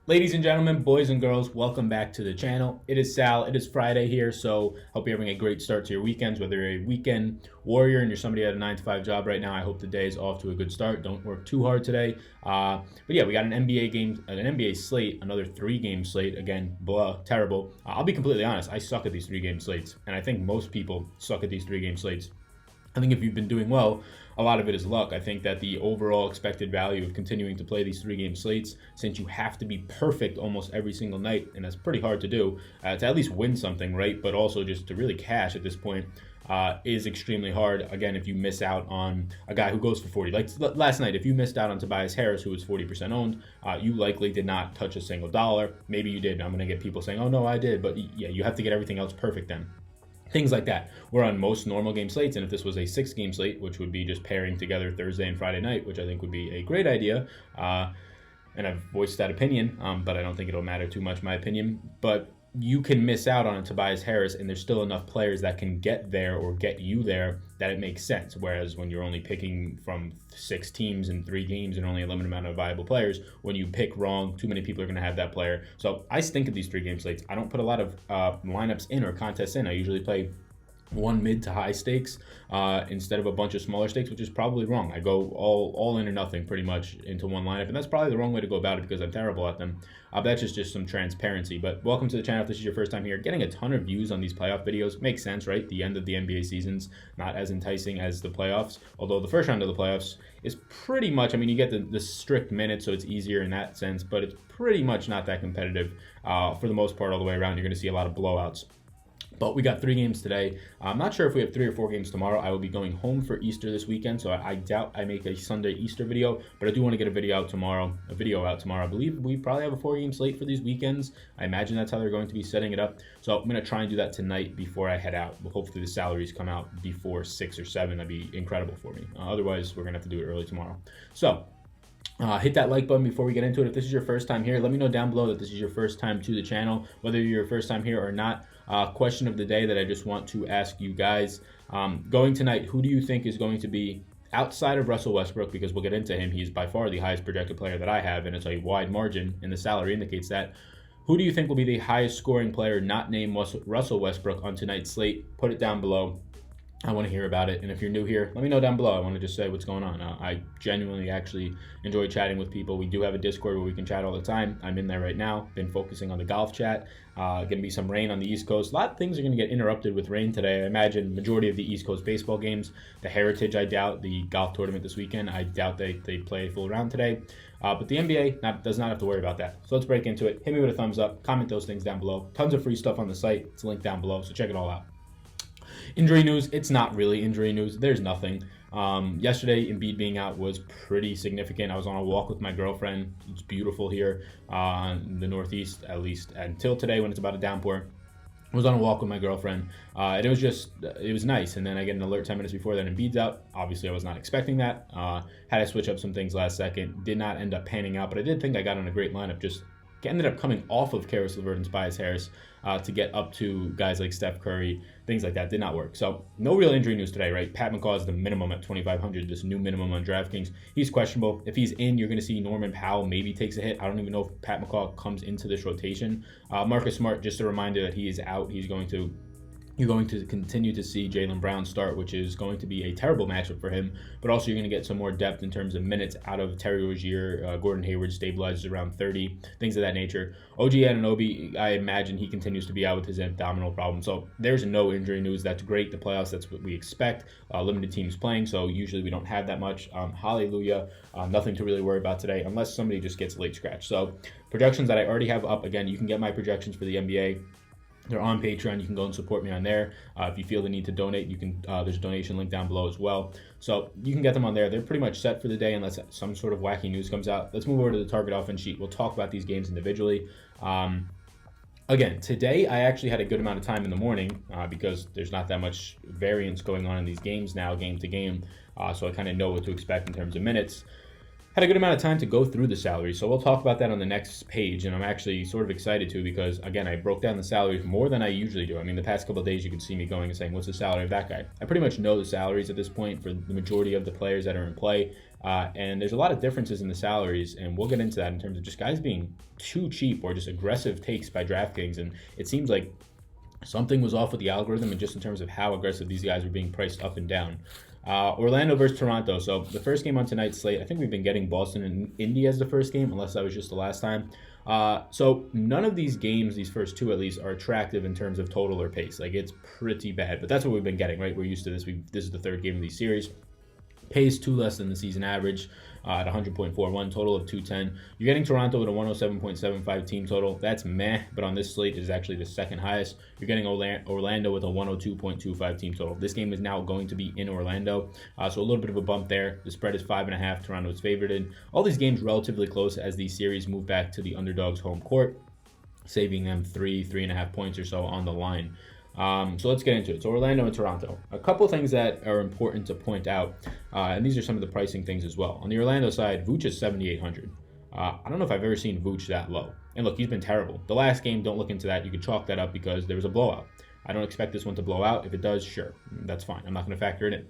Ladies and gentlemen, boys and girls, welcome back to the channel. It is Sal. It is Friday here, so hope you're having a great start to your weekends. Whether you're a weekend warrior and you're somebody at a 9-to-5 job right now, I hope the day is off to a good start. Don't work too hard today. But yeah, we got an NBA slate, another 3-game slate. Again, terrible. I'll be completely honest. I suck at these 3-game slates, and I think most people suck at these 3-game slates. I think if you've been doing well, a lot of it is luck. I think that the overall expected value of continuing to play these 3-game slates, since you have to be perfect almost every single night, and that's pretty hard to do, to at least win something, right? But also just to really cash at this point is extremely hard. Again, if you miss out on a guy who goes for 40, like last night, if you missed out on Tobias Harris, who was 40% owned, you likely did not touch a single dollar. Maybe you did. I'm going to get people saying, oh, no, I did. But yeah, you have to get everything else perfect then. Things like that. We're on most normal game slates, and if this was a 6-game slate, which would be just pairing together Thursday and Friday night, which I think would be a great idea, and I've voiced that opinion, but I don't think it'll matter too much, my opinion. But you can miss out on a Tobias Harris, and there's still enough players that can get there or get you there that it makes sense. Whereas when you're only picking from 6 teams in 3 games and only a limited amount of viable players, when you pick wrong, too many people are going to have that player. So I stink at these 3-game slates. I don't put a lot of lineups in or contests in. I usually play one mid to high stakes instead of a bunch of smaller stakes, which is probably wrong. I go all in or nothing pretty much into one lineup, and that's probably the wrong way to go about it because I'm terrible at them. But that's just some transparency. But welcome to the channel if this is your first time here. Getting a ton of views on these playoff videos makes sense, right? The end of the NBA season's not as enticing as the playoffs, although the first round of the playoffs is pretty much, I mean, you get the strict minutes, so it's easier in that sense, but it's pretty much not that competitive for the most part all the way around. You're going to see a lot of blowouts. But we got 3 games today. I'm not sure if we have 3 or 4 games tomorrow. I will be going home for Easter this weekend, so I doubt I make a Sunday Easter video, but I do want to get a video out tomorrow. I believe we probably have a 4-game slate for these weekends. I imagine that's how they're going to be setting it up. So I'm going to try and do that tonight before I head out. Hopefully the salaries come out before 6 or 7. That'd be incredible for me. Otherwise, we're going to have to do it early tomorrow. So hit that like button before we get into it. If this is your first time here, let me know down below that this is your first time to the channel, whether you're your first time here or not. Question of the day that I just want to ask you guys. Going tonight, who do you think is going to be outside of Russell Westbrook? Because we'll get into him. He's by far the highest projected player that I have, and it's a wide margin, and the salary indicates that. Who do you think will be the highest scoring player not named Russell Westbrook on tonight's slate? Put it down below. I want to hear about it. And if you're new here, let me know down below. I want to just say what's going on. I genuinely actually enjoy chatting with people. We do have a Discord where we can chat all the time. I'm in there right now. Been focusing on the golf chat. Going to be some rain on the East Coast. A lot of things are going to get interrupted with rain today. I imagine majority of the East Coast baseball games. The Heritage, I doubt. The golf tournament this weekend, I doubt they play a full round today. But the NBA does not have to worry about that. So let's break into it. Hit me with a thumbs up. Comment those things down below. Tons of free stuff on the site. It's linked down below, so check it all out. Injury news, it's not really injury news. There's nothing. Yesterday, Embiid being out was pretty significant. I was on a walk with my girlfriend. It's beautiful here in the Northeast, at least until today when it's about a downpour. I was on a walk with my girlfriend, and it was nice. And then I get an alert 10 minutes before that Embiid's out. Obviously, I was not expecting that. Had to switch up some things last second. Did not end up panning out, but I did think I got on a great lineup. Just ended up coming off of Karis LeVert and Tobias Harris to get up to guys like Steph Curry, things like that. Did not work. So no real injury news today, right? Pat McCaw is the minimum at 2,500, this new minimum on Draftkings. He's questionable. If he's in, you're going to see Norman Powell maybe takes a hit. I don't even know if Pat McCaw comes into this rotation. Marcus Smart, just a reminder that he is out. You're going to continue to see Jaylen Brown start, which is going to be a terrible matchup for him. But also you're going to get some more depth in terms of minutes out of Terry Rozier. Gordon Hayward stabilizes around 30, things of that nature. OG Anunoby, I imagine he continues to be out with his abdominal problem. So there's no injury news. That's great. The playoffs, that's what we expect. Limited teams playing, so usually we don't have that much. Hallelujah. Nothing to really worry about today unless somebody just gets late scratch. So projections that I already have up. Again, you can get my projections for the NBA. They're on Patreon. You can go and support me on there. If you feel the need to donate, you can. There's a donation link down below as well. So you can get them on there. They're pretty much set for the day unless some sort of wacky news comes out. Let's move over to the target offense sheet. We'll talk about these games individually. Again, today I actually had a good amount of time in the morning because there's not that much variance going on in these games now, game to game. So I kind of know what to expect in terms of minutes. had a good amount of time to go through the salaries, so we'll talk about that on the next page, and I'm actually sort of excited to because, again, I broke down the salaries more than I usually do. I mean, the past couple of days you can see me going and saying, what's the salary of that guy? I pretty much know the salaries at this point for the majority of the players that are in play, and there's a lot of differences in the salaries, and we'll get into that in terms of just guys being too cheap or just aggressive takes by DraftKings, and it seems like something was off with the algorithm and just in terms of how aggressive these guys were being priced up and down. Orlando versus Toronto. So the first game on tonight's slate, I think we've been getting Boston and Indy as the first game, unless that was just the last time. So none of these games, these first two at least, are attractive in terms of total or pace. Like, it's pretty bad, but that's what we've been getting, right? We're used to this. This is the third game of these series. Pace 2 less than the season average at 100.41, total of 210. You're getting Toronto with a 107.75 team total. That's meh, but on this slate is actually the second highest. You're getting Orlando with a 102.25 team total. This game is now going to be in Orlando, so a little bit of a bump there. The spread is 5.5. Toronto is favored in. All these games relatively close as these series move back to the underdog's home court, saving them 3.5 points or so on the line. So let's get into it. So Orlando and Toronto. A couple things that are important to point out, and these are some of the pricing things as well. On the Orlando side, Vooch is 7,800. I don't know if I've ever seen Vooch that low. And look, he's been terrible. The last game, don't look into that. You can chalk that up because there was a blowout. I don't expect this one to blow out. If it does, sure, that's fine. I'm not going to factor it in.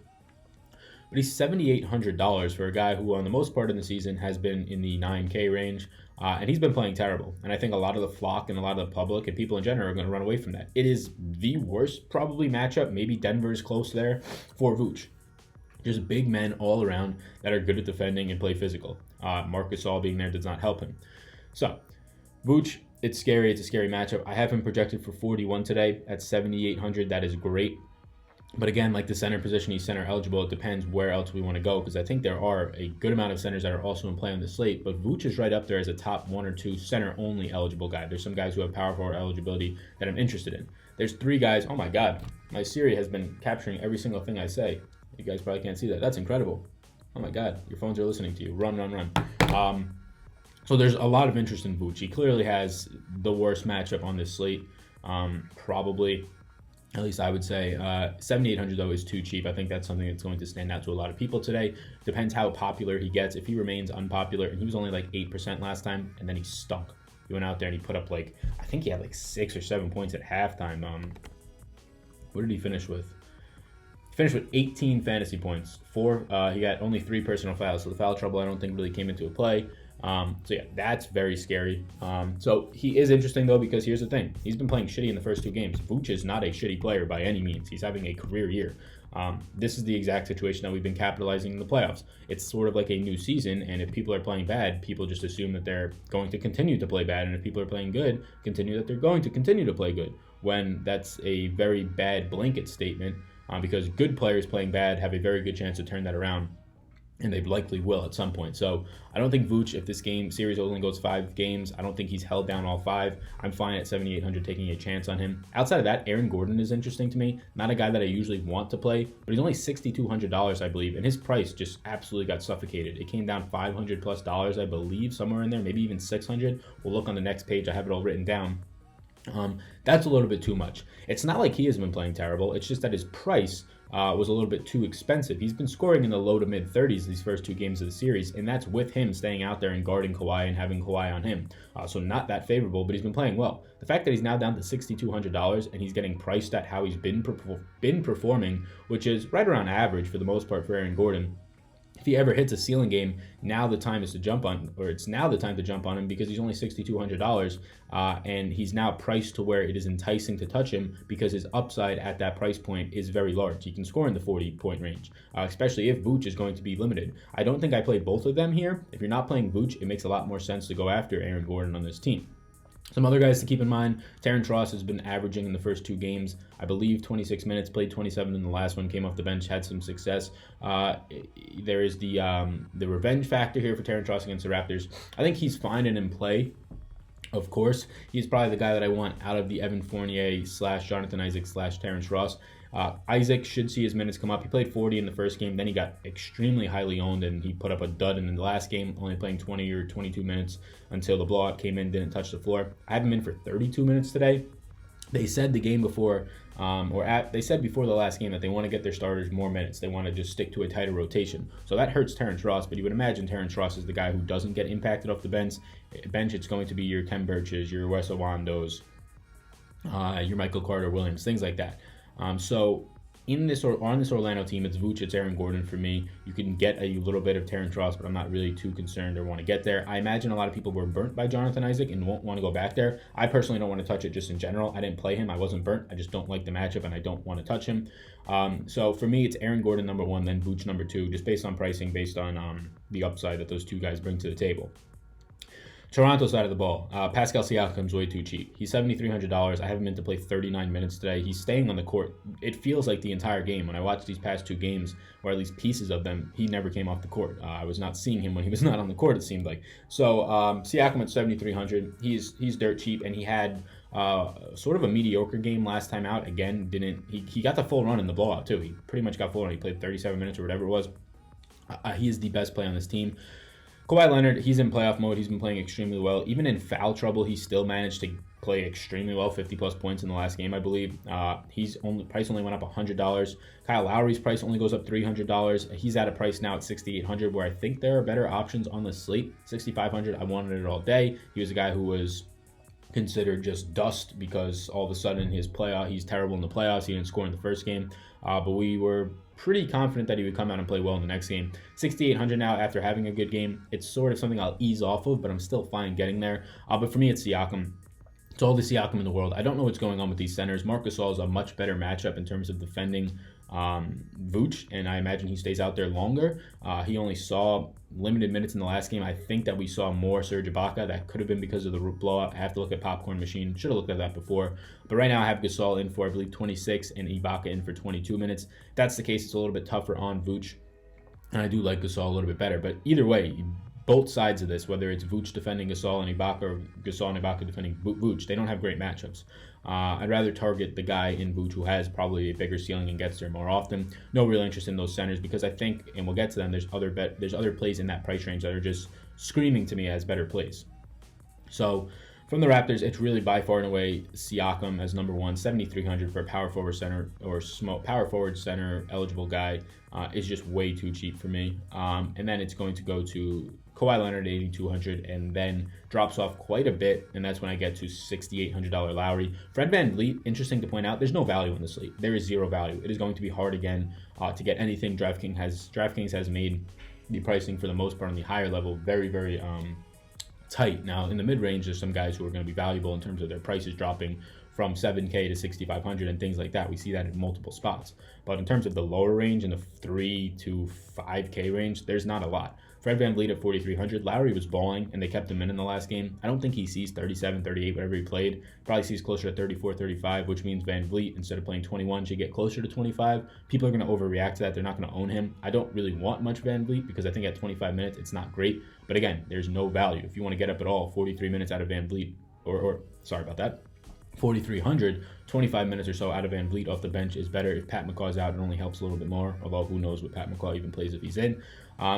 But he's $7,800 for a guy who, on the most part in the season, has been in the 9K range, and he's been playing terrible. And I think a lot of the flock and a lot of the public and people in general are going to run away from that. It is the worst, probably, matchup. Maybe Denver's close there for Vooch. Just big men all around that are good at defending and play physical. Marc Gasol being there does not help him. So, Vooch, it's scary. It's a scary matchup. I have him projected for 41 today at 7,800. That is great. But again, like the center position, he's center eligible. It depends where else we want to go because I think there are a good amount of centers that are also in play on the slate. But Vooch is right up there as a top 1 or 2 center-only eligible guy. There's some guys who have power forward eligibility that I'm interested in. There's 3 guys. Oh my God, my Siri has been capturing every single thing I say. You guys probably can't see that. That's incredible. Oh my God, your phones are listening to you. Run, run, run. So there's a lot of interest in Vooch. He clearly has the worst matchup on this slate, probably. At least I would say 7,800 though is too cheap. I think that's something that's going to stand out to a lot of people today. Depends how popular he gets. If he remains unpopular, and he was only like 8% last time, and then he stunk. He went out there and he put up like, I think he had like 6 or 7 points at halftime. What did he finish with? He finished with 18 fantasy points. He got only 3 personal fouls, so the foul trouble I don't think really came into a play. So yeah, that's very scary. So he is interesting though, because here's the thing. He's been playing shitty in the first 2 games. Vooch is not a shitty player by any means. He's having a career year. This is the exact situation that we've been capitalizing in the playoffs. It's sort of like a new season, and if people are playing bad, people just assume that they're going to continue to play bad, and if people are playing good, that they're going to continue to play good, when that's a very bad blanket statement, because good players playing bad have a very good chance to turn that around. And they likely will at some point. So I don't think Vooch, if this series only goes 5 games, I don't think he's held down all 5. I'm fine at 7,800 taking a chance on him. Outside of that, Aaron Gordon is interesting to me. Not a guy that I usually want to play, but he's only $6,200, I believe, and his price just absolutely got suffocated. It came down $500+, I believe, somewhere in there, maybe even 600. We'll look on the next page. I have it all written down. That's a little bit too much. It's not like he has been playing terrible. It's just that his price was a little bit too expensive. He's been scoring in the low to mid 30s these first 2 games of the series, and that's with him staying out there and guarding Kawhi and having Kawhi on him. So not that favorable, but he's been playing well. The fact that he's now down to $6,200 and he's getting priced at how he's been performing, which is right around average for the most part for Aaron Gordon. If he ever hits a ceiling game, now the time is to jump on, or it's now the time to jump on him, because he's only $6,200, and he's now priced to where it is enticing to touch him because his upside at that price point is very large. He can score in the 40-point range, especially if Vooch is going to be limited. I don't think I play both of them here. If you're not playing Vooch, it makes a lot more sense to go after Aaron Gordon on this team. Some other guys to keep in mind, Terrence Ross has been averaging in the first 2 games, I believe 26 minutes, played 27 in the last one, came off the bench, had some success. There is the revenge factor here for Terrence Ross against the Raptors. I think he's fine and in play. Of course, he's probably the guy that I want out of the Evan Fournier / Jonathan Isaac / Terrence Ross. Isaac should see his minutes come up. He played 40 in the first game, then he got extremely highly owned, and he put up a dud in the last game, only playing 20 or 22 minutes until the blowout came in, didn't touch the floor. I have him in for 32 minutes today. They said the game before, they said before the last game that they want to get their starters more minutes. They want to just stick to a tighter rotation. So that hurts Terrence Ross, but you would imagine Terrence Ross is the guy who doesn't get impacted off the bench. It's going to be your Ken Birches, your Wes Iwandos, your Michael Carter-Williams, things like that. So on this Orlando team, it's Vooch, it's Aaron Gordon for me. You can get a little bit of Terrence Ross, but I'm not really too concerned or want to get there. I imagine a lot of people were burnt by Jonathan Isaac and won't want to go back there. I personally don't want to touch it just in general. I didn't play him. I wasn't burnt. I just don't like the matchup, and I don't want to touch him. So for me, it's Aaron Gordon number 1, then Vooch number 2, just based on pricing, based on the upside that those two guys bring to the table. Toronto side of the ball, Pascal Siakam's way too cheap. He's $7,300. I have him in to play 39 minutes today. He's staying on the court. It feels like the entire game. When I watched these past 2 games, or at least pieces of them, he never came off the court. I was not seeing him when he was not on the court, it seemed like. So Siakam at $7,300. He's dirt cheap, and he had sort of a mediocre game last time out. Again, he got the full run in the blowout too. He pretty much got full run. He played 37 minutes or whatever it was. He is the best play on this team. Kawhi Leonard, he's in playoff mode. He's been playing extremely well. Even in foul trouble, he still managed to play extremely well, 50-plus points in the last game, I believe. Price only went up $100. Kyle Lowry's price only goes up $300. He's at a price now at $6,800, where I think there are better options on the slate. $6,500, I wanted it all day. He was a guy who was considered just dust because all of a sudden he's terrible in the playoffs. He didn't score in the first game, but we were pretty confident that he would come out and play well in the next game. $6,800 now after having a good game. It's sort of something I'll ease off of, but I'm still fine getting there. But for me, it's Siakam. It's all the Siakam in the world. I don't know what's going on with these centers. Marc Gasol is a much better matchup in terms of defending Vooch, and I imagine he stays out there longer. He only saw limited minutes in the last game. I think that we saw more Serge Ibaka. That could have been because of the blowout. I have to look at Popcorn Machine. Should have looked at that before. But right now I have Gasol in for, I believe, 26 and Ibaka in for 22 minutes. If that's the case, it's a little bit tougher on Vooch, and I do like Gasol a little bit better. But either way, both sides of this, whether it's Vooch defending Gasol and Ibaka or Gasol and Ibaka defending Vooch, they don't have great matchups. I'd rather target the guy in Vooch who has probably a bigger ceiling and gets there more often. No real interest in those centers because I think, and we'll get to them, there's other plays in that price range that are just screaming to me as better plays. So from the Raptors, it's really by far and away Siakam as number 1, $7,300 for a power forward center or power forward center eligible guy is just way too cheap for me. And then it's going to go to Kawhi Leonard at $8,200, and then drops off quite a bit, and that's when I get to $6,800 Lowry. Fred VanVleet, interesting to point out, there's no value in the slate. There is zero value. It is going to be hard again to get anything. DraftKings has made the pricing for the most part on the higher level very, very tight. Now, in the mid-range, there's some guys who are going to be valuable in terms of their prices dropping from $7K to $6,500 and things like that. We see that in multiple spots. But in terms of the lower range, in the $3 to $5K range, there's not a lot. Fred VanVleet at $4,300. Lowry was balling, and they kept him in the last game. I don't think he sees 37, 38, whatever he played. Probably sees closer to 34, 35, which means VanVleet, instead of playing 21, should get closer to 25. People are going to overreact to that. They're not going to own him. I don't really want much VanVleet because I think at 25 minutes, it's not great. But again, there's no value. If you want to get up at all, 43 minutes out of VanVleet, or sorry about that, 4,300, 25 minutes or so out of VanVleet off the bench is better. If Pat McCaw's out, it only helps a little bit more, although who knows what Pat McCaw even plays if he's in.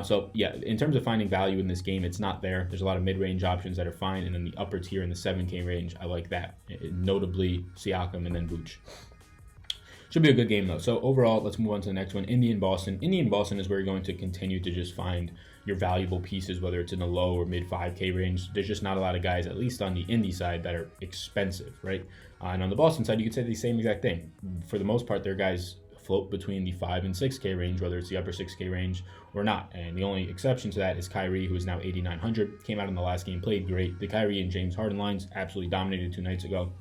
So yeah, in terms of finding value in this game, it's not there. There's a lot of mid-range options that are fine, and then the upper tier in the 7K range, I like that. Notably Siakam and then Vooch. Should be a good game though. So overall, let's move on to the next one. Indy and Boston. Indy and Boston is where you're going to continue to just find your valuable pieces, whether it's in the low or mid 5K range. There's just not a lot of guys, at least on the Indy side, that are expensive, right? And on the Boston side, you could say the same exact thing. For the most part, their guys float between the 5 and 6K range, whether it's the upper 6K range or not. And the only exception to that is Kyrie, who is now $8,900. Came out in the last game, played great. The Kyrie and James Harden lines absolutely dominated 2 nights ago.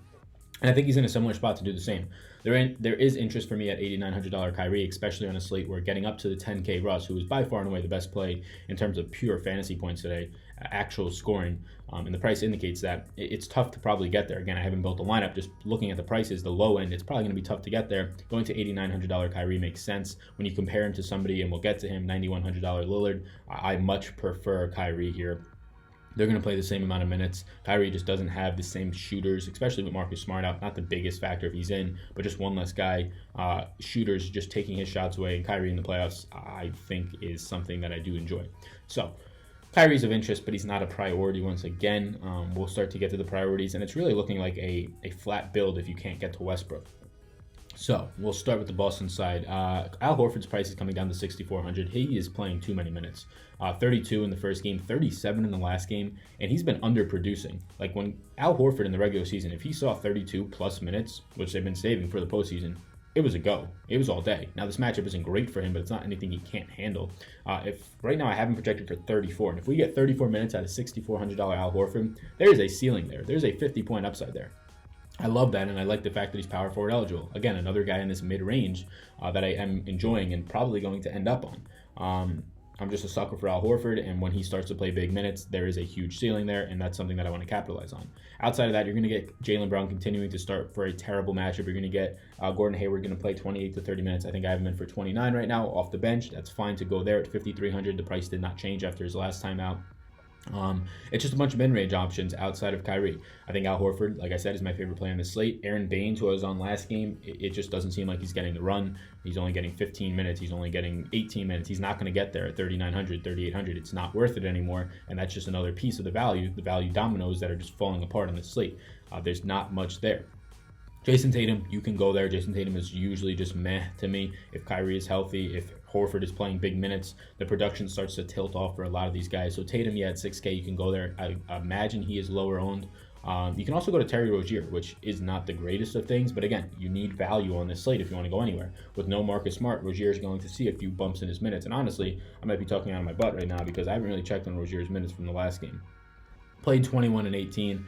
And I think he's in a similar spot to do the same. There is interest for me at $8,900 Kyrie, especially on a slate where getting up to the 10K Russ, who is by far and away the best play in terms of pure fantasy points today, actual scoring, and the price indicates that it's tough to probably get there. Again, I haven't built a lineup. Just looking at the prices, the low end, it's probably going to be tough to get there. Going to $8,900 Kyrie makes sense. When you compare him to somebody, and we'll get to him, $9,100 Lillard, I much prefer Kyrie here. They're going to play the same amount of minutes. Kyrie just doesn't have the same shooters, especially with Marcus Smart out. Not the biggest factor if he's in, but just one less guy. Shooters just taking his shots away. And Kyrie in the playoffs, I think, is something that I do enjoy. So Kyrie's of interest, but he's not a priority once again. We'll start to get to the priorities, and it's really looking like a flat build if you can't get to Westbrook. So we'll start with the Boston side. Al Horford's price is coming down to 6,400. He is playing too many minutes. 32 in the first game, 37 in the last game, and he's been underproducing. Like when Al Horford in the regular season, if he saw 32 plus minutes, which they've been saving for the postseason, it was a go. It was all day. Now, this matchup isn't great for him, but it's not anything he can't handle. If right now I have him projected for 34, and if we get 34 minutes out of $6,400 Al Horford, there is a ceiling there. There's a 50-point upside there. I love that, and I like the fact that he's power forward eligible. Again, another guy in this mid-range that I am enjoying and probably going to end up on. I'm just a sucker for Al Horford, and when he starts to play big minutes, there is a huge ceiling there, and that's something that I want to capitalize on. Outside of that, you're going to get Jaylen Brown continuing to start for a terrible matchup. You're going to get Gordon Hayward going to play 28 to 30 minutes. I think I have him in for 29 right now off the bench. That's fine to go there at 5,300. The price did not change after his last time out. It's just a bunch of mid-range options outside of Kyrie. I think Al Horford, like I said, is my favorite player on this slate. Aaron Baines, who I was on last game, it just doesn't seem like he's getting the run. He's only getting 15 minutes. He's only getting 18 minutes. He's not going to get there at 3,900, 3,800. It's not worth it anymore, and that's just another piece of the value dominoes that are just falling apart on this slate. There's not much there. Jayson Tatum, you can go there. Jayson Tatum is usually just meh to me. If Kyrie is healthy, if Horford is playing big minutes, the production starts to tilt off for a lot of these guys. So Tatum, at 6K, you can go there. I imagine he is lower owned. You can also go to Terry Rozier, which is not the greatest of things, but again, you need value on this slate if you want to go anywhere. With no Marcus Smart, Rozier is going to see a few bumps in his minutes, and honestly, I might be talking out of my butt right now because I haven't really checked on Rozier's minutes from the last game. Played 21 and 18,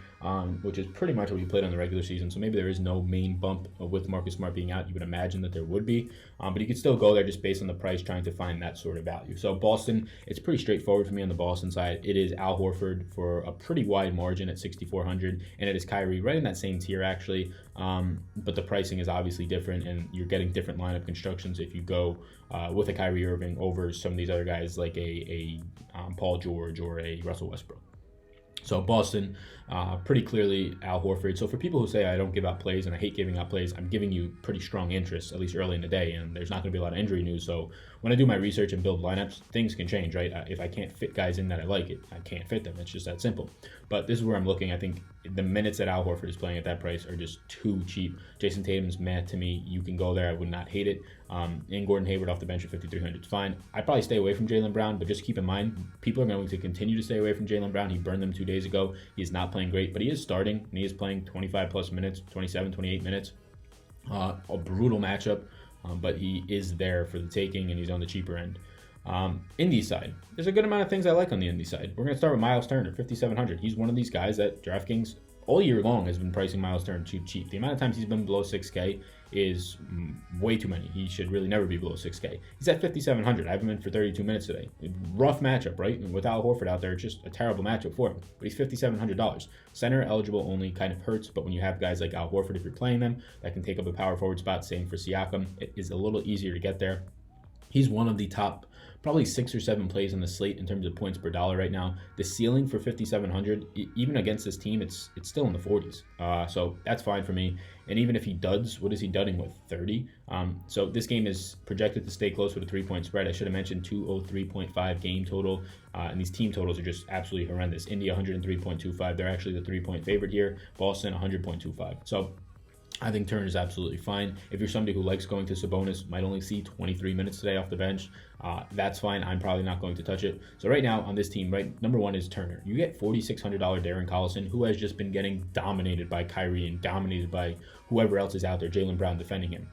which is pretty much what he played on the regular season. So maybe there is no main bump with Marcus Smart being out. You would imagine that there would be, but you could still go there just based on the price, trying to find that sort of value. So Boston, it's pretty straightforward for me on the Boston side. It is Al Horford for a pretty wide margin at 6,400, and it is Kyrie right in that same tier actually. But the pricing is obviously different, and you're getting different lineup constructions if you go with a Kyrie Irving over some of these other guys like a Paul George or a Russell Westbrook. So Boston, pretty clearly Al Horford. So for people who say I don't give out plays and I hate giving out plays, I'm giving you pretty strong interest, at least early in the day, and there's not going to be a lot of injury news. So when I do my research and build lineups, things can change, right? If I can't fit guys in that I like I can't fit them. It's just that simple. But this is where I'm looking. I think the minutes that Al Horford is playing at that price are just too cheap. Jayson Tatum's mad to me. You can go there. I would not hate it. And Gordon Hayward off the bench at 5,300 is fine. I'd probably stay away from Jaylen Brown, but just keep in mind, people are going to continue to stay away from Jaylen Brown. He burned them 2 days ago. He is not playing great, but he is starting, and he is playing 25 plus minutes, 27, 28 minutes. A brutal matchup, but he is there for the taking, and he's on the cheaper end. Indy side, there's a good amount of things I like on the Indy side. We're going to start with Myles Turner, 5,700. He's one of these guys that Draftkings all year long has been pricing Myles Turner too cheap. The amount of times he's been below 6K is way too many. He should really never be below 6K. He's at 5,700. I have him in for 32 minutes today. Rough matchup, right? And with Al Horford out there, it's just a terrible matchup for him. But he's $5,700. Center eligible only kind of hurts, but when you have guys like Al Horford, if you're playing them, that can take up a power forward spot. Same for Siakam. It is a little easier to get there. He's one of the top probably 6 or 7 plays on the slate in terms of points per dollar right now. The ceiling for 5,700, even against this team, it's still in the 40s. So that's fine for me. And even if he duds, what is he dudding with? 30? So this game is projected to stay close with a 3-point spread. I should have mentioned 203.5 game total. And these team totals are just absolutely horrendous. India 103.25. They're actually the 3-point favorite here. Boston 100.25. So I think Turner is absolutely fine. If you're somebody who likes going to Sabonis, might only see 23 minutes today off the bench, that's fine. I'm probably not going to touch it. So right now on this team, right, number one is Turner. You get $4,600 Darren Collison, who has just been getting dominated by Kyrie and dominated by whoever else is out there, Jaylen Brown defending him.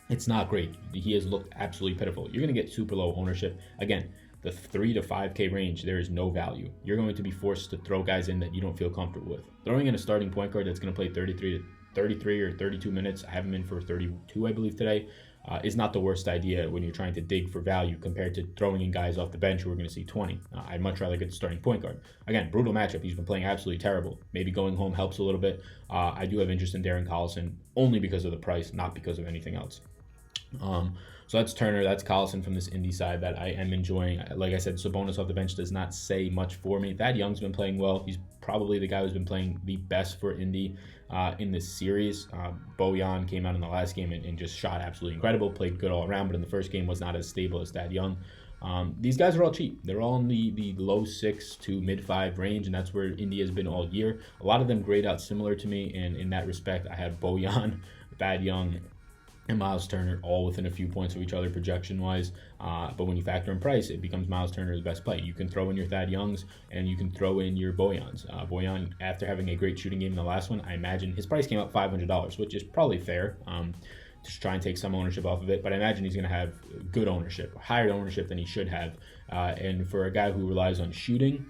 It's not great. He has looked absolutely pitiful. You're going to get super low ownership. Again, the 3 to 5K range, there is no value. You're going to be forced to throw guys in that you don't feel comfortable with. Throwing in a starting point guard that's going to play 33 or 32 minutes, I have him in for 32, I believe, today, is not the worst idea when you're trying to dig for value compared to throwing in guys off the bench who are going to see 20. I'd much rather get the starting point guard. Again, brutal matchup. He's been playing absolutely terrible. Maybe going home helps a little bit. I do have interest in Darren Collison only because of the price, not because of anything else. So that's Turner, that's Collison from this Indy side that I am enjoying. Like I said, Sabonis off the bench does not say much for me. Thad Young's been playing well. He's probably the guy who's been playing the best for Indy in this series. Bojan came out in the last game and just shot absolutely incredible, played good all around, but in the first game was not as stable as Thad Young. These guys are all cheap. They're all in the low 6 to mid 5 range, and that's where Indy has been all year. A lot of them grade out similar to me, and in that respect, I have Bojan, Thad Young, and Myles Turner all within a few points of each other projection-wise. But when you factor in price, it becomes Myles Turner's best play. You can throw in your Thad Youngs, and you can throw in your Bojans. Bojan, after having a great shooting game in the last one, I imagine his price came up $500, which is probably fair. To try and take some ownership off of it, but I imagine he's going to have good ownership, higher ownership than he should have. And for a guy who relies on shooting,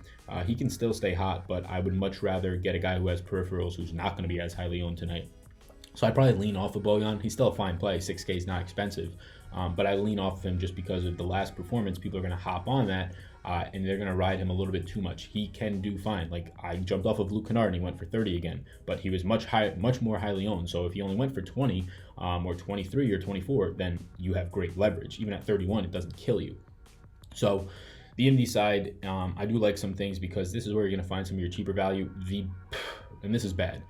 he can still stay hot, but I would much rather get a guy who has peripherals who's not going to be as highly owned tonight. So I'd probably lean off of Bojan. He's still a fine play. 6K is not expensive, but I lean off of him just because of the last performance. People are going to hop on that, and they're going to ride him a little bit too much. He can do fine. Like, I jumped off of Luke Kennard and he went for 30 again, but he was much more highly owned. So if he only went for 20 or 23 or 24, then you have great leverage. Even at 31, it doesn't kill you. So the Indy side, I do like some things because this is where you're going to find some of your cheaper value. And this is bad.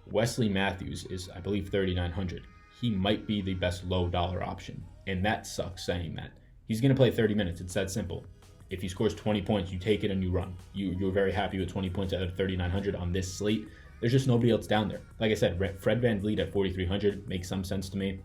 Wesley Matthews is, I believe, 3,900. He might be the best low dollar option, and that sucks saying that. He's going to play 30 minutes. It's that simple. If he scores 20 points, you take it and you run. You're very happy with 20 points out of 3,900 on this slate. There's just nobody else down there. Like I said, Fred VanVleet at 4,300 makes some sense to me.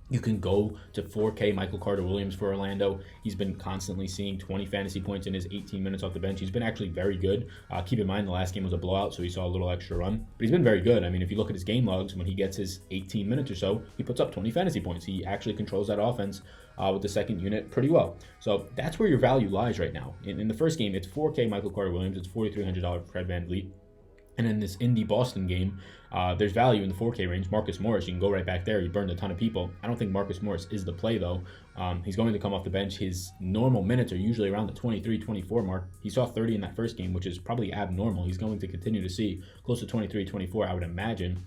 You can go to 4K Michael Carter-Williams for Orlando. He's been constantly seeing 20 fantasy points in his 18 minutes off the bench. He's been actually very good. Keep in mind, the last game was a blowout, so he saw a little extra run. But he's been very good. I mean, if you look at his game logs, when he gets his 18 minutes or so, he puts up 20 fantasy points. He actually controls that offense with the second unit pretty well. So that's where your value lies right now. In the first game, it's 4K Michael Carter-Williams. It's $4,300 for Fred VanVleet. And in this Indy-Boston game, there's value in the 4K range. Marcus Morris, you can go right back there. He burned a ton of people. I don't think Marcus Morris is the play, though. He's going to come off the bench. His normal minutes are usually around the 23, 24 mark. He saw 30 in that first game, which is probably abnormal. He's going to continue to see close to 23, 24, I would imagine.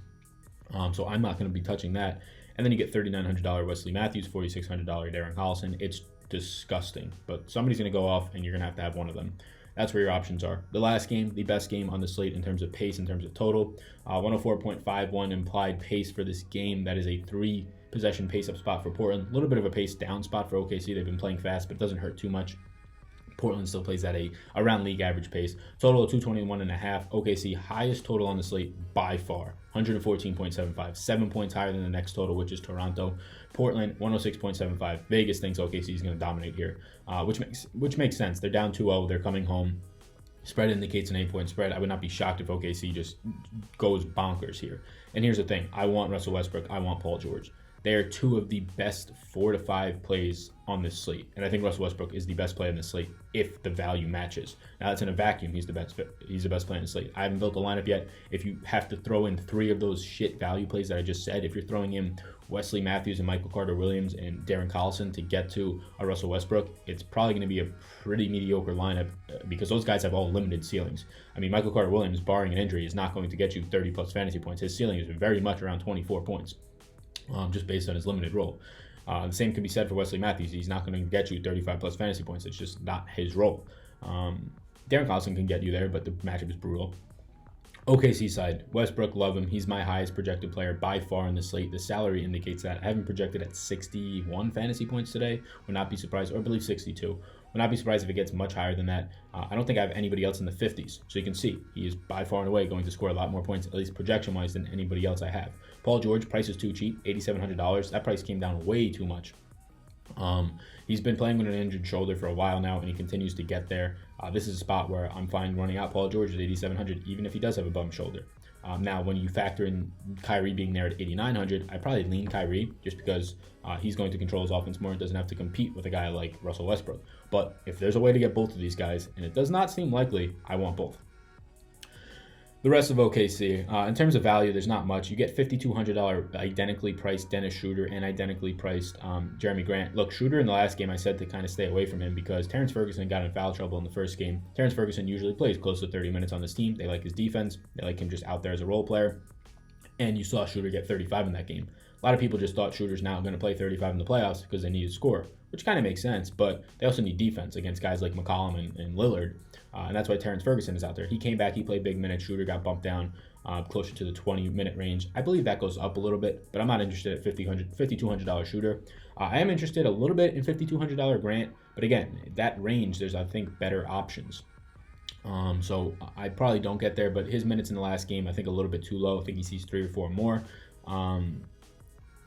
So I'm not going to be touching that. And then you get $3,900 Wesley Matthews, $4,600 Darren Collison. It's disgusting. But somebody's going to go off, and you're going to have one of them. That's where your options are. The last game, the best game on the slate in terms of pace, in terms of total. 104.51 implied pace for this game. That is a 3-possession pace-up spot for Portland. A little bit of a pace-down spot for OKC. They've been playing fast, but it doesn't hurt too much. Portland still plays at around league average pace. Total of 221.5. OKC highest total on the slate by far, 114.75. 7 points higher than the next total, which is Toronto. Portland 106.75. Vegas thinks OKC is going to dominate here, which makes sense. They're down 2-0. They're coming home. Spread indicates an 8-point spread. I would not be shocked if OKC just goes bonkers here. And here's the thing: I want Russell Westbrook. I want Paul George. They are two of the best 4 to 5 plays on this slate. And I think Russell Westbrook is the best play on this slate if the value matches. Now, that's in a vacuum. He's the best play on the slate. I haven't built a lineup yet. If you have to throw in 3 of those shit value plays that I just said, if you're throwing in Wesley Matthews and Michael Carter-Williams and Darren Collison to get to a Russell Westbrook, it's probably going to be a pretty mediocre lineup because those guys have all limited ceilings. I mean, Michael Carter-Williams, barring an injury, is not going to get you 30-plus fantasy points. His ceiling is very much around 24 points. Just based on his limited role. The same can be said for Wesley Matthews. He's not going to get you 35-plus fantasy points. It's just not his role. Darren Collison can get you there, but the matchup is brutal. OKC side, Westbrook, love him. He's my highest projected player by far in the slate. The salary indicates that. I have him projected at 61 fantasy points today. Would not be surprised, or I believe 62. Would not be surprised if it gets much higher than that. I don't think I have anybody else in the 50s. So you can see, he is by far and away going to score a lot more points, at least projection-wise, than anybody else I have. Paul George, price is too cheap, $8,700. That price came down way too much. He's been playing with an injured shoulder for a while now, and he continues to get there. This is a spot where I'm fine running out Paul George at $8,700, even if he does have a bum shoulder. Now, when you factor in Kyrie being there at $8,900, I probably lean Kyrie just because he's going to control his offense more and doesn't have to compete with a guy like Russell Westbrook. But if there's a way to get both of these guys, and it does not seem likely, I want both. The rest of OKC, in terms of value, there's not much. You get $5,200 identically priced Dennis Schroeder and identically priced Jeremy Grant. Look, Schroeder in the last game, I said to kind of stay away from him because Terrence Ferguson got in foul trouble in the first game. Terrence Ferguson usually plays close to 30 minutes on this team. They like his defense. They like him just out there as a role player. And you saw Schroeder get 35 in that game. A lot of people just thought shooters now going to play 35 in the playoffs because they need to score, which kind of makes sense, but they also need defense against guys like McCollum and Lillard, and that's why Terrence Ferguson is out there. He came back, he played big minutes, shooter got bumped down closer to the 20-minute range. I believe that goes up a little bit, but I'm not interested at $5,200 shooter. I am interested a little bit in $5,200 Grant, but again, that range, there's, I think, better options. So I probably don't get there, but his minutes in the last game, I think a little bit too low. I think he sees 3 or 4 more.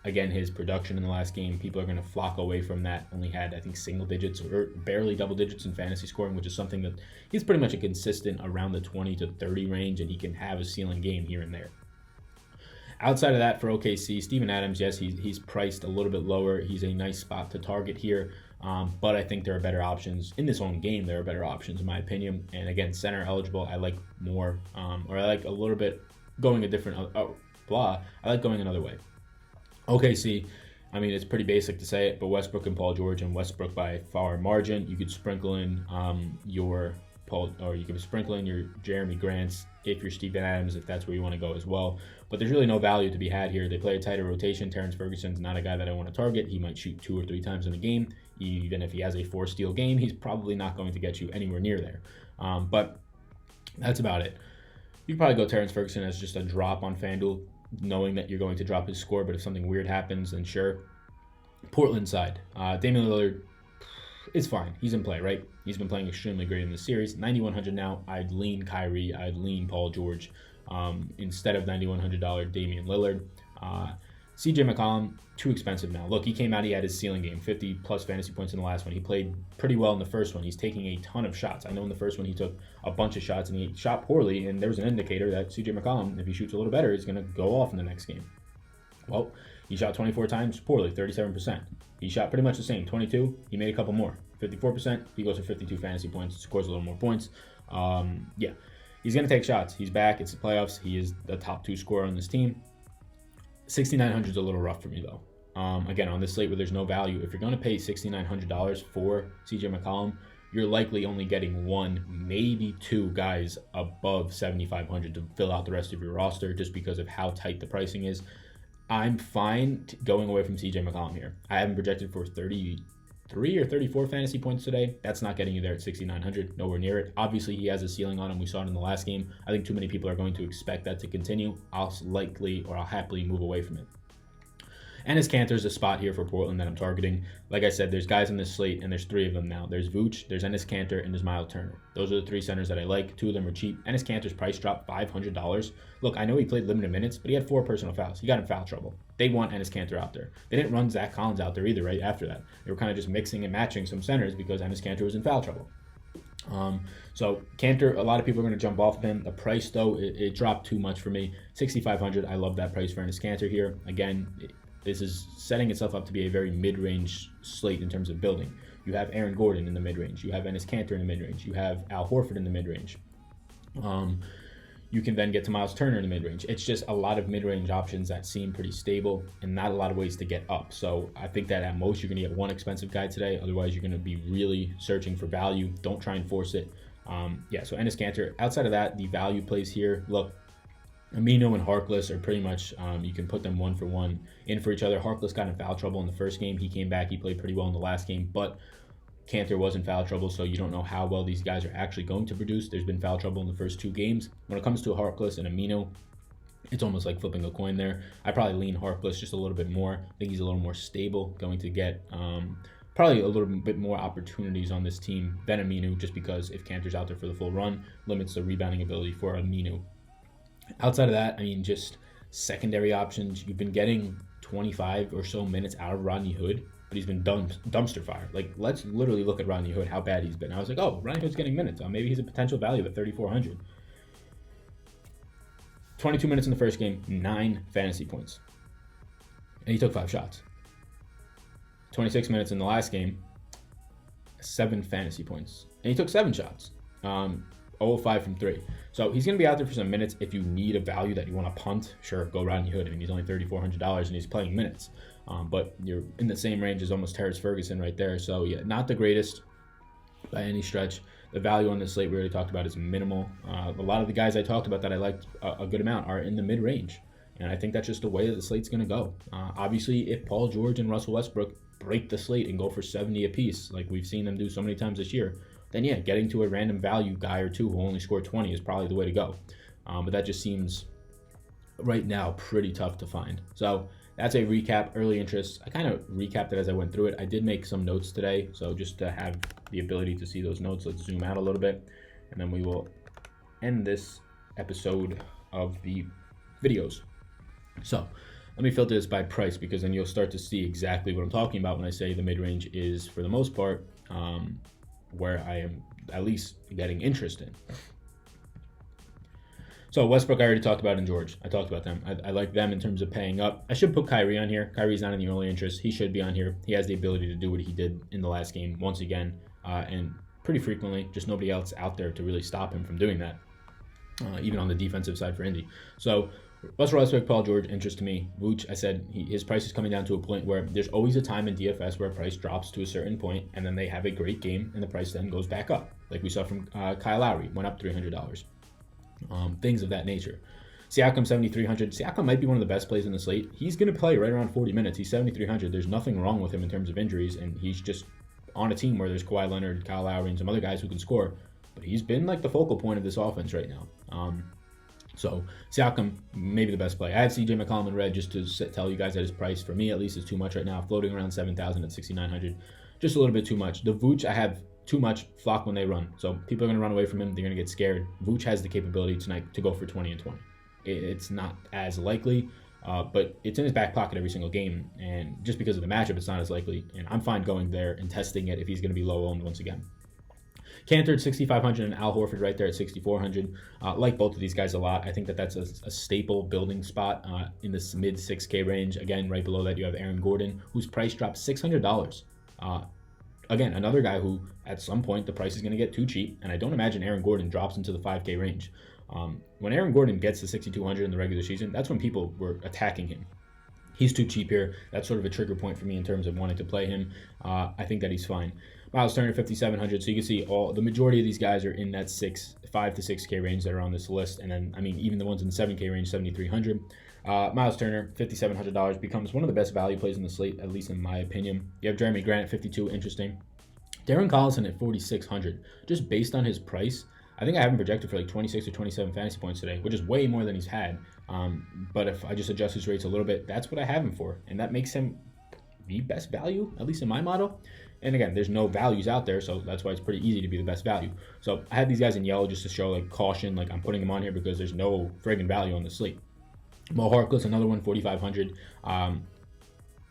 Again, his production in the last game, people are going to flock away from that. Only had, I think, single digits or barely double digits in fantasy scoring, which is something that he's pretty much a consistent around the 20 to 30 range, and he can have a ceiling game here and there. Outside of that, for OKC, Steven Adams, yes, he's priced a little bit lower. He's a nice spot to target here, but I think there are better options. In this own game, there are better options, in my opinion. And again, center eligible, I like more, or I like a little bit going a different, I like going another way. OKC, I mean, it's pretty basic to say it, but Westbrook and Paul George, and Westbrook by far margin. You could sprinkle in your Jeremy Grants if you're Steven Adams, if that's where you want to go as well. But there's really no value to be had here. They play a tighter rotation. Terrence Ferguson's not a guy that I want to target. He might shoot 2 or 3 times in a game. Even if he has a 4-steal game, he's probably not going to get you anywhere near there. But that's about it. You can probably go Terrence Ferguson as just a drop on FanDuel, knowing that you're going to drop his score, but if something weird happens, then sure. Portland side, Damian Lillard is fine. He's in play, right? He's been playing extremely great in the series. 9,100 now. I'd lean Kyrie. I'd lean Paul George instead of $9,100 Damian Lillard. CJ McCollum, too expensive now. Look, he came out, he had his ceiling game, 50-plus fantasy points in the last one. He played pretty well in the first one. He's taking a ton of shots. I know in the first one he took a bunch of shots and he shot poorly, and there was an indicator that CJ McCollum, if he shoots a little better, is going to go off in the next game. Well, he shot 24 times poorly, 37%. He shot pretty much the same, 22. He made a couple more, 54%. He goes for 52 fantasy points, scores a little more points. Yeah, he's going to take shots. He's back. It's the playoffs. He is the top 2 scorer on this team. 6,900 is a little rough for me, though. Again, on this slate where there's no value, if you're going to pay $6,900 for CJ McCollum, you're likely only getting 1, maybe 2 guys above 7,500 to fill out the rest of your roster just because of how tight the pricing is. I'm fine going away from CJ McCollum here. I haven't projected for 33 or 34 fantasy points today. That's not getting you there at 6,900, nowhere near it. Obviously, he has a ceiling on him. We saw it in the last game. I think too many people are going to expect that to continue. I'll happily move away from it. Enes Kanter's a spot here for Portland that I'm targeting. Like I said, there's guys on this slate, and there's 3 of them now. There's Vooch, there's Enes Kanter, and there's Myles Turner. Those are the 3 centers that I like. 2 of them are cheap. Enes Kanter's price dropped $500. Look, I know he played limited minutes, but he had 4 personal fouls. He got in foul trouble. They want Enes Kanter out there. They didn't run Zach Collins out there either right after that. They were kind of just mixing and matching some centers because Enes Kanter was in foul trouble. So Kanter, a lot of people are going to jump off of him. The price, though, it dropped too much for me. $6,500. I love that price for Enes Kanter here. Again, this is setting itself up to be a very mid-range slate in terms of building. You have Aaron Gordon in the mid-range. You have Enes Kanter in the mid-range. You have Al Horford in the mid-range. You can then get to Myles Turner in the mid-range. It's just a lot of mid-range options that seem pretty stable and not a lot of ways to get up. So I think that at most you're going to get 1 expensive guy today. Otherwise, you're going to be really searching for value. Don't try and force it. So Enes Kanter. Outside of that, the value plays here. Look, Amino and Harkless are pretty much, you can put them 1 for 1 in for each other. Harkless got in foul trouble in the first game. He came back. He played pretty well in the last game, but Kanter was in foul trouble, so you don't know how well these guys are actually going to produce. There's been foul trouble in the first 2 games. When it comes to Harkless and Amino, it's almost like flipping a coin there. I probably lean Harkless just a little bit more. I think he's a little more stable, going to get probably a little bit more opportunities on this team than Amino, just because if Kanter's out there for the full run, limits the rebounding ability for Amino. Outside of that, I mean, just secondary options. You've been getting 25 or so minutes out of Rodney Hood, but he's been dumpster fire. Like, let's literally look at Rodney Hood, how bad he's been. I was like, oh, Rodney Hood's getting minutes. Maybe he's a potential value at 3,400. 22 minutes in the first game, 9 fantasy points. And he took 5 shots. 26 minutes in the last game, 7 fantasy points. And he took 7 shots. 0-5 from 3. So he's going to be out there for some minutes. If you need a value that you want to punt, sure, go Rodney Hood. I mean, he's only $3,400 and he's playing minutes. But you're in the same range as almost Terrence Ferguson right there. So, yeah, not the greatest by any stretch. The value on this slate we already talked about is minimal. A lot of the guys I talked about that I liked a good amount are in the mid-range. And I think that's just the way that the slate's going to go. Obviously, if Paul George and Russell Westbrook break the slate and go for 70 apiece, like we've seen them do so many times this year, then yeah, getting to a random value guy or two who only scored 20 is probably the way to go. But that just seems right now pretty tough to find. So that's a recap, early interest. I kind of recapped it as I went through it. I did make some notes today, so just to have the ability to see those notes, let's zoom out a little bit, and then we will end this episode of the videos. So let me filter this by price, because then you'll start to see exactly what I'm talking about when I say the mid-range is, for the most part, where I am at least getting interest in. So Westbrook, I already talked about, and George, I talked about them. I like them in terms of paying up. I should put Kyrie on here. Kyrie's not in the early interest. He should be on here. He has the ability to do what he did in the last game once again, and pretty frequently. Just nobody else out there to really stop him from doing that, even on the defensive side for Indy. So Russell Westbrook, Paul George, interest to me. Vooch, I said his price is coming down to a point where there's always a time in DFS where price drops to a certain point, and then they have a great game, and the price then goes back up. Like we saw from Kyle Lowry, went up $300. Things of that nature. Siakam, 7,300. Siakam might be one of the best plays in the slate. He's going to play right around 40 minutes. He's 7,300. There's nothing wrong with him in terms of injuries, and he's just on a team where there's Kawhi Leonard, Kyle Lowry, and some other guys who can score. But he's been like the focal point of this offense right now. So Siakam, maybe the best play. I have CJ McCollum in red just to tell you guys that his price, for me at least, is too much right now. Floating around 7,000 at 6,900. Just a little bit too much. The Vooch, I have too much flock when they run. So people are going to run away from him. They're going to get scared. Vooch has the capability tonight to go for 20 and 20. It's not as likely, but it's in his back pocket every single game. And just because of the matchup, it's not as likely. And I'm fine going there and testing it if he's going to be low owned once again. Cantor at 6,500 and Al Horford right there at 6,400. Like both of these guys a lot. I think that that's a staple building spot in this mid 6K range. Again, right below that you have Aaron Gordon, whose price dropped $600. Again, another guy who at some point the price is going to get too cheap, and I don't imagine Aaron Gordon drops into the 5K range. When Aaron Gordon gets to 6,200 in the regular season, that's when people were attacking him. He's too cheap here. That's sort of a trigger point for me in terms of wanting to play him. I think that he's fine. Myles Turner, 5,700. So you can see the majority of these guys are in that 5 to 6K range that are on this list. And then, I mean, even the ones in the 7K range, 7,300. Myles Turner, $5,700, becomes one of the best value plays in the slate, at least in my opinion. You have Jeremy Grant at 52, interesting. Darren Collison at 4,600. Just based on his price, I think I have him projected for like 26 or 27 fantasy points today, which is way more than he's had. But if I just adjust his rates a little bit, that's what I have him for. And that makes him the best value, at least in my model. And again, there's no values out there, so that's why it's pretty easy to be the best value. So I have these guys in yellow just to show like caution, like I'm putting them on here because there's no friggin' value on the slate. Mo Harkless, another one, 4,500.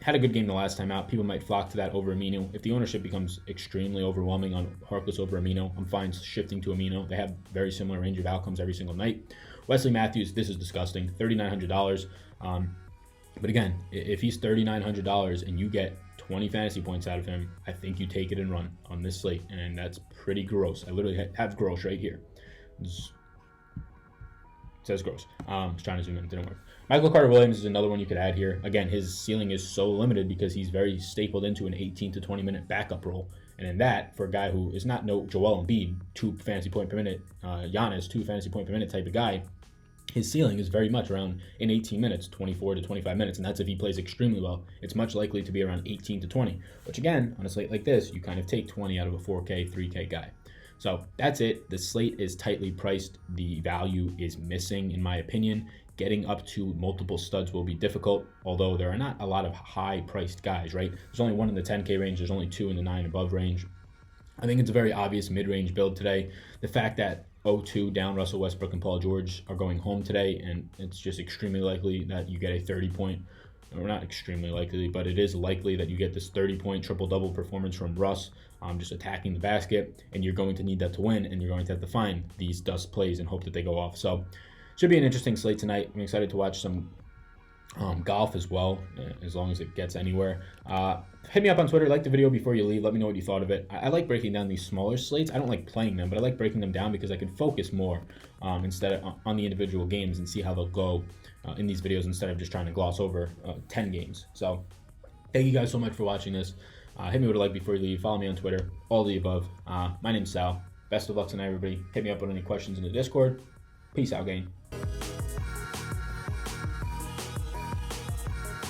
Had a good game the last time out. People might flock to that over Amino. If the ownership becomes extremely overwhelming on Harkless over Amino, I'm fine shifting to Amino. They have very similar range of outcomes every single night. Wesley Matthews, this is disgusting, $3,900. But again, if he's $3,900 and you get 20 fantasy points out of him, I think you take it and run on this slate, and that's pretty gross. I literally have gross right here. It says gross. I was trying to zoom in, it didn't work. Michael Carter-Williams is another one you could add here. Again, his ceiling is so limited because he's very stapled into an 18 to 20 minute backup role. And in that, for a guy who is not no Joel Embiid, 2 fantasy point per minute, Giannis, 2 fantasy point per minute type of guy, his ceiling is very much around in 18 minutes, 24 to 25 minutes, and that's if he plays extremely well. It's much likely to be around 18 to 20, which again, on a slate like this, you kind of take 20 out of a 4K, 3K guy. So that's it. The slate is tightly priced. The value is missing, in my opinion. Getting up to multiple studs will be difficult, although there are not a lot of high-priced guys, right? There's only 1 in the 10K range. There's only 2 in the 9 above range. I think it's a very obvious mid-range build today. The fact that 0-2 down Russell Westbrook and Paul George are going home today, and it's just extremely likely that you get a 30-point, or not extremely likely, but it is likely that you get this 30-point triple-double performance from Russ, just attacking the basket, and you're going to need that to win, and you're going to have to find these dust plays and hope that they go off. So should be an interesting slate tonight. I'm excited to watch some golf as well, as long as it gets anywhere. Hit me up on Twitter, like the video before you leave, let me know what you thought of it. I like breaking down these smaller slates. I don't like playing them, but I like breaking them down because I can focus more instead of on the individual games and see how they'll go in these videos instead of just trying to gloss over 10 games. So thank you guys so much for watching this. Hit me with a like before you leave. Follow me on Twitter, all the above. My name's Sal. Best of luck tonight, everybody. Hit me up with any questions in the Discord. Peace out, gang.